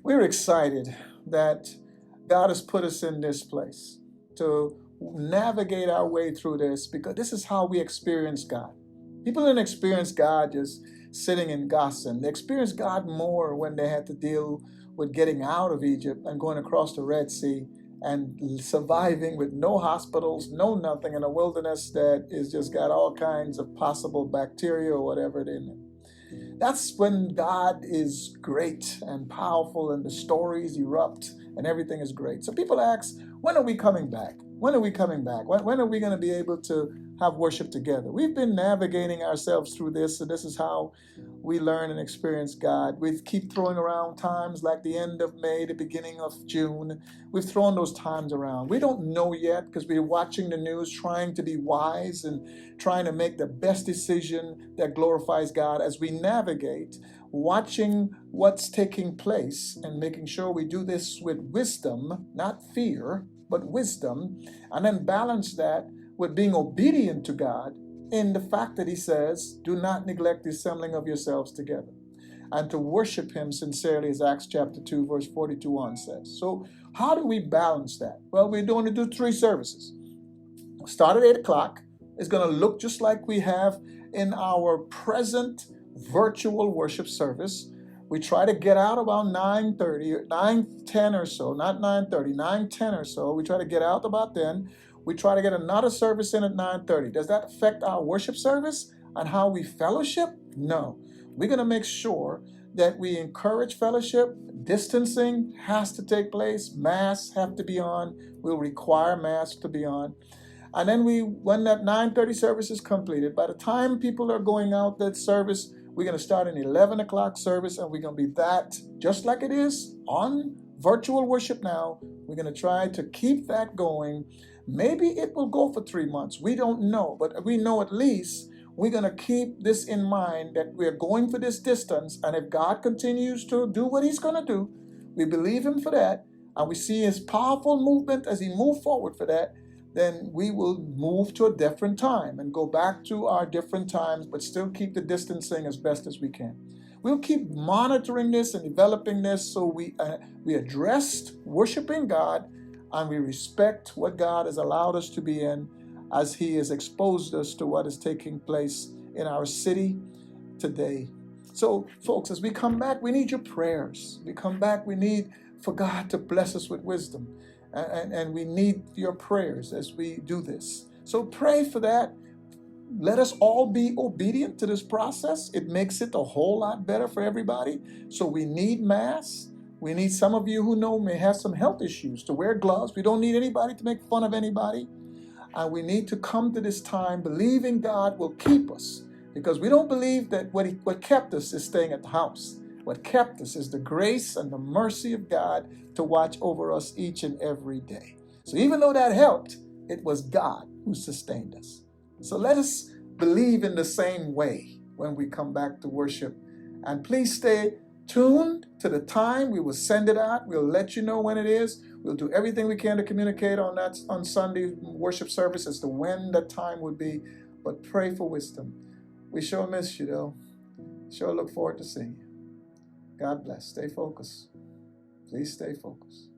We're excited that God has put us in this place to navigate our way through this because this is how we experience God. People didn't experience God just sitting in Gossen. They experienced God more when they had to deal with getting out of Egypt and going across the Red Sea and surviving with no hospitals, no nothing in a wilderness that is just got all kinds of possible bacteria or whatever it is. That's when God is great and powerful and the stories erupt and everything is great. So people ask, when are we coming back? When are we coming back? When are we going to be able to have worship together? We've been navigating ourselves through this, and this is how we learn and experience God. We keep throwing around times like the end of May, the beginning of June. We've thrown those times around. We don't know yet because we're watching the news, trying to be wise and trying to make the best decision that glorifies God as we navigate, watching what's taking place and making sure we do this with wisdom, not fear, but wisdom, and then balance that with being obedient to God in the fact that He says, do not neglect the assembling of yourselves together, and to worship Him sincerely, as Acts chapter 2, verse 42 on says. So how do we balance that? Well, we're going to do 3 services. Start at 8 o'clock. It's going to look just like we have in our present virtual worship service. We try to get out about 9:30, 9:10 or so, not 9:30, 9:10 or so. We try to get out about then. We try to get another service in at 9:30. Does that affect our worship service and how we fellowship? No. We're going to make sure that we encourage fellowship. Distancing has to take place. Masks have to be on. We'll require masks to be on. And then when that 9:30 service is completed, by the time people are going out that service, we're going to start an 11 o'clock service, and we're going to be that, just like it is on virtual worship now. We're going to try to keep that going. Maybe it will go for 3 months. We don't know, but we know at least we're going to keep this in mind that we're going for this distance. And if God continues to do what He's going to do, we believe Him for that, and we see His powerful movement as He moves forward for that, then we will move to a different time and go back to our different times, but still keep the distancing as best as we can. We'll keep monitoring this and developing this so we address worshiping God and we respect what God has allowed us to be in as He has exposed us to what is taking place in our city today. So, folks, as we come back, we need your prayers. We come back, we need for God to bless us with wisdom. And we need your prayers as we do this. So pray for that. Let us all be obedient to this process. It makes it a whole lot better for everybody. So we need masks. We need some of you who know may have some health issues to wear gloves. We don't need anybody to make fun of anybody. And we need to come to this time believing God will keep us, because we don't believe that what kept us is staying at the house. What kept us is the grace and the mercy of God to watch over us each and every day. So even though that helped, it was God who sustained us. So let us believe in the same way when we come back to worship. And please stay tuned to the time. We will send it out. We'll let you know when it is. We'll do everything we can to communicate on Sunday worship service as to when that time would be. But pray for wisdom. We sure miss you, though. Sure look forward to seeing you. God bless. Stay focused. Please stay focused.